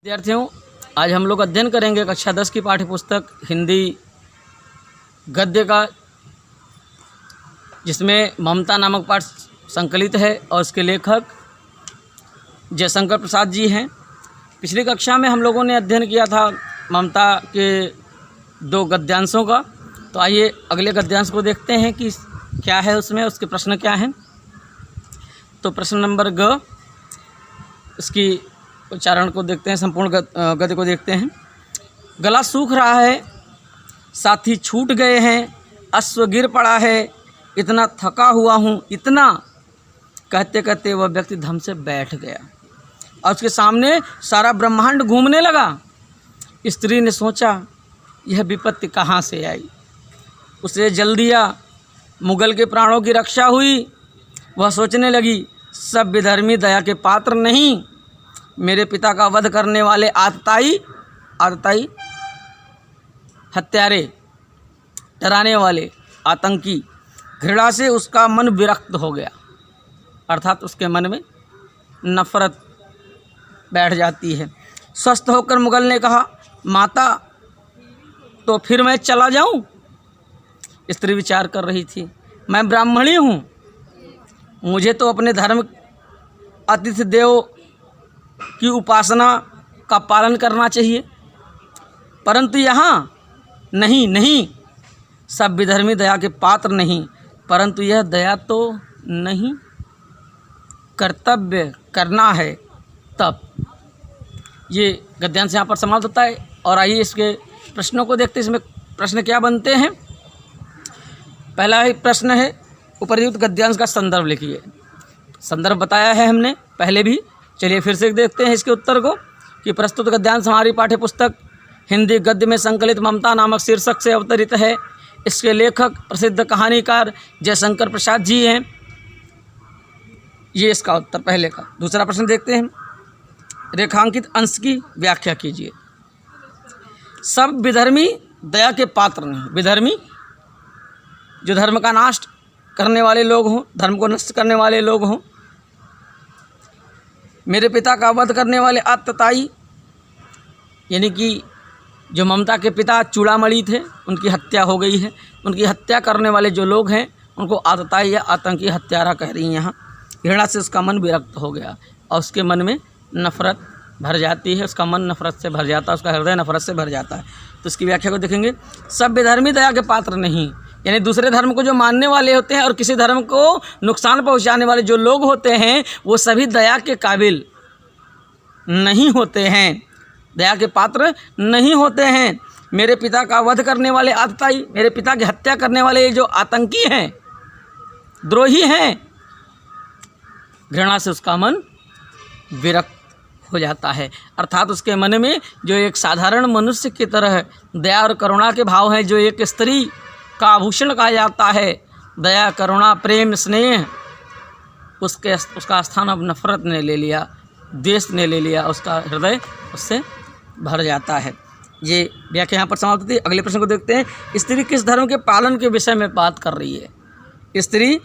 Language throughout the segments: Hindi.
विद्यार्थियों, आज हम लोग अध्ययन करेंगे कक्षा 10 की पाठ्य पुस्तक हिंदी गद्य का, जिसमें ममता नामक पाठ संकलित है और उसके लेखक जयशंकर प्रसाद जी हैं। पिछली कक्षा में हम लोगों ने अध्ययन किया था ममता के 2 गद्यांशों का। तो आइए अगले गद्यांश को देखते हैं कि क्या है उसमें, उसके प्रश्न क्या हैं। तो प्रश्न नंबर ग, इसकी उच्चारण को देखते हैं, संपूर्ण गद्य को देखते हैं। गला सूख रहा है, साथी छूट गए हैं, अश्व गिर पड़ा है, इतना थका हुआ हूँ, इतना कहते कहते वह व्यक्ति धम से बैठ गया और उसके सामने सारा ब्रह्मांड घूमने लगा। स्त्री ने सोचा यह विपत्ति कहाँ से आई। उसे जल दिया, मुगल के प्राणों की रक्षा हुई। वह सोचने लगी सब विधर्मी दया के पात्र नहीं, मेरे पिता का वध करने वाले आतताई हत्यारे, डराने वाले आतंकी। घृणा से उसका मन विरक्त हो गया, अर्थात उसके मन में नफरत बैठ जाती है। स्वस्थ होकर मुगल ने कहा, माता तो फिर मैं चला जाऊं। स्त्री विचार कर रही थी, मैं ब्राह्मणी हूँ, मुझे तो अपने धर्म अतिथि देव की उपासना का पालन करना चाहिए, परंतु यहाँ नहीं, सब विधर्मी दया के पात्र नहीं, परंतु यह दया तो नहीं, कर्तव्य करना है तब। ये गद्यांश यहाँ पर समाप्त होता है। और आइए इसके प्रश्नों को देखते हैं, इसमें प्रश्न क्या बनते हैं। पहला ही प्रश्न है, उपर्युक्त गद्यांश का संदर्भ लिखिए। संदर्भ बताया है हमने पहले भी, चलिए फिर से देखते हैं इसके उत्तर को कि प्रस्तुत गद्यांश हमारी पाठ्य पुस्तक हिंदी गद्य में संकलित ममता नामक शीर्षक से अवतरित है। इसके लेखक प्रसिद्ध कहानीकार जयशंकर प्रसाद जी हैं। ये इसका उत्तर पहले का। दूसरा प्रश्न देखते हैं, रेखांकित अंश की व्याख्या कीजिए। सब विधर्मी दया के पात्र नहीं। विधर्मी जो धर्म का नाश करने वाले लोग हों, धर्म को नष्ट करने वाले लोग हों। मेरे पिता का वध करने वाले आतताई, यानी कि जो ममता के पिता चूड़ामणि थे, उनकी हत्या हो गई है। उनकी हत्या करने वाले जो लोग हैं उनको आतताई या आतंकी हत्यारा कह रही हैं यहाँ। घृणा से उसका मन विरक्त हो गया और उसके मन में नफ़रत भर जाती है, उसका मन नफ़रत से भर जाता है, उसका हृदय नफ़रत से भर जाता है। तो इसकी व्याख्या को देखेंगे। सब विधर्मी दया के पात्र नहीं, यानी दूसरे धर्म को जो मानने वाले होते हैं और किसी धर्म को नुकसान पहुंचाने वाले जो लोग होते हैं वो सभी दया के काबिल नहीं होते हैं, दया के पात्र नहीं होते हैं। मेरे पिता का वध करने वाले आतताई, मेरे पिता की हत्या करने वाले जो आतंकी हैं, द्रोही हैं, घृणा से उसका मन विरक्त हो जाता है, अर्थात उसके मन में जो एक साधारण मनुष्य की तरह दया और करुणा के भाव हैं, जो एक स्त्री का आभूषण कहा जाता है, दया करुणा प्रेम स्नेह, उसका स्थान अब नफरत ने ले लिया, द्वेष ने ले लिया, उसका हृदय उससे भर जाता है। ये व्याख्या यहाँ पर समाप्त होती है। अगले प्रश्न को देखते हैं। स्त्री किस धर्म के पालन के विषय में बात कर रही है। स्त्री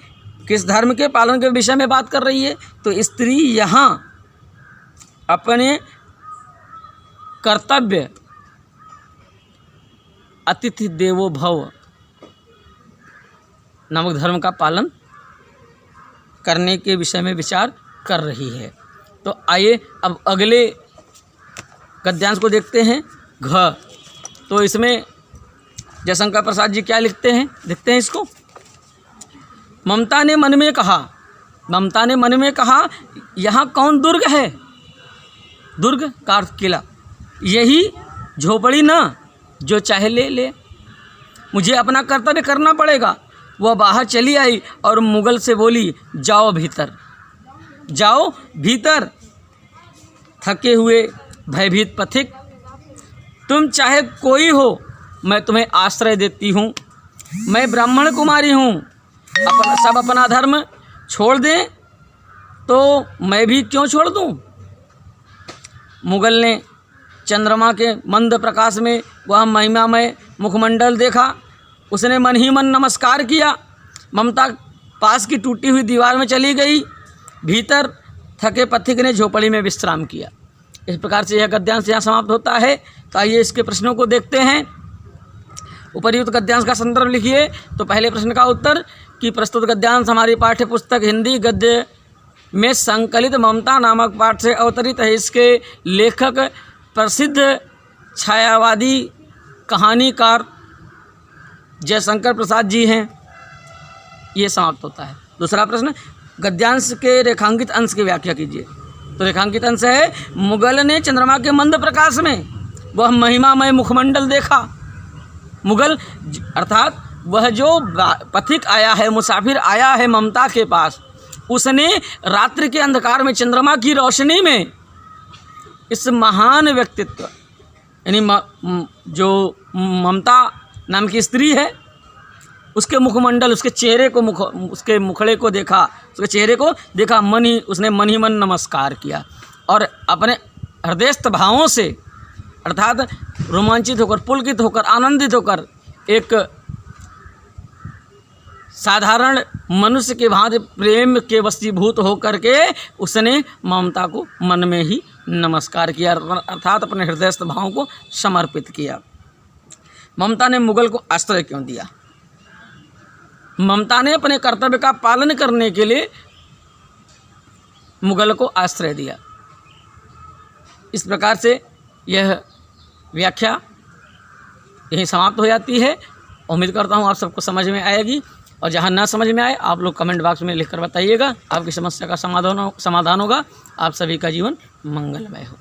किस धर्म के पालन के विषय में बात कर रही है। तो स्त्री यहाँ अपने कर्तव्य अतिथि देवो भव नामक धर्म का पालन करने के विषय में विचार कर रही है। तो आइए अब अगले गद्यांश को देखते हैं। घ, तो इसमें जयशंकर प्रसाद जी क्या लिखते हैं, देखते हैं इसको। ममता ने मन में कहा, यहाँ कौन दुर्ग है। दुर्ग का अर्थ किला। यही झोपड़ी ना, जो चाहे ले ले, मुझे अपना कर्तव्य करना पड़ेगा। वह बाहर चली आई और मुगल से बोली, जाओ भीतर। थके हुए भयभीत पथिक, तुम चाहे कोई हो, मैं तुम्हें आश्रय देती हूँ। मैं ब्राह्मण कुमारी हूँ, सब अपना धर्म छोड़ दें तो मैं भी क्यों छोड़ दूँ। मुगल ने चंद्रमा के मंद प्रकाश में वह महिमामय मुखमंडल देखा। उसने मन ही मन नमस्कार किया। ममता पास की टूटी हुई दीवार में चली गई। भीतर थके पथिक ने झोपड़ी में विश्राम किया। इस प्रकार से यह गद्यांश यहाँ समाप्त होता है। तो आइए इसके प्रश्नों को देखते हैं। उपर्युक्त गद्यांश का संदर्भ लिखिए। तो पहले प्रश्न का उत्तर कि प्रस्तुत गद्यांश हमारी पाठ्य पुस्तक हिंदी गद्य में संकलित ममता नामक पाठ से अवतरित है। इसके लेखक प्रसिद्ध छायावादी कहानीकार जयशंकर प्रसाद जी हैं। ये समाप्त होता है। दूसरा प्रश्न, गद्यांश के रेखांकित अंश की व्याख्या कीजिए। तो रेखांकित अंश है, मुगल ने चंद्रमा के मंद प्रकाश में वह महिमामय मुखमंडल देखा। मुगल अर्थात वह जो पथिक आया है, मुसाफिर आया है ममता के पास, उसने रात्रि के अंधकार में चंद्रमा की रोशनी में इस महान व्यक्तित्व यानी जो ममता नाम की स्त्री है उसके मुखमंडल, उसके चेहरे को उसके मुखड़े को देखा, उसके चेहरे को देखा, उसने मन ही मन नमस्कार किया और अपने हृदयस्थ भावों से अर्थात रोमांचित होकर, पुलकित होकर, आनंदित होकर, एक साधारण मनुष्य के भांति प्रेम के वशीभूत होकर के उसने ममता को मन में ही नमस्कार किया अर्थात अपने हृदयस्थ भावों को समर्पित किया। ममता ने मुगल को आश्रय क्यों दिया? ममता ने अपने कर्तव्य का पालन करने के लिए मुगल को आश्रय दिया। इस प्रकार से यह व्याख्या यहीं समाप्त हो जाती है। उम्मीद करता हूँ आप सबको समझ में आएगी और जहाँ ना समझ में आए आप लोग कमेंट बॉक्स में लिखकर बताइएगा। आपकी समस्या का समाधान होगा। आप सभी का जीवन मंगलमय हो।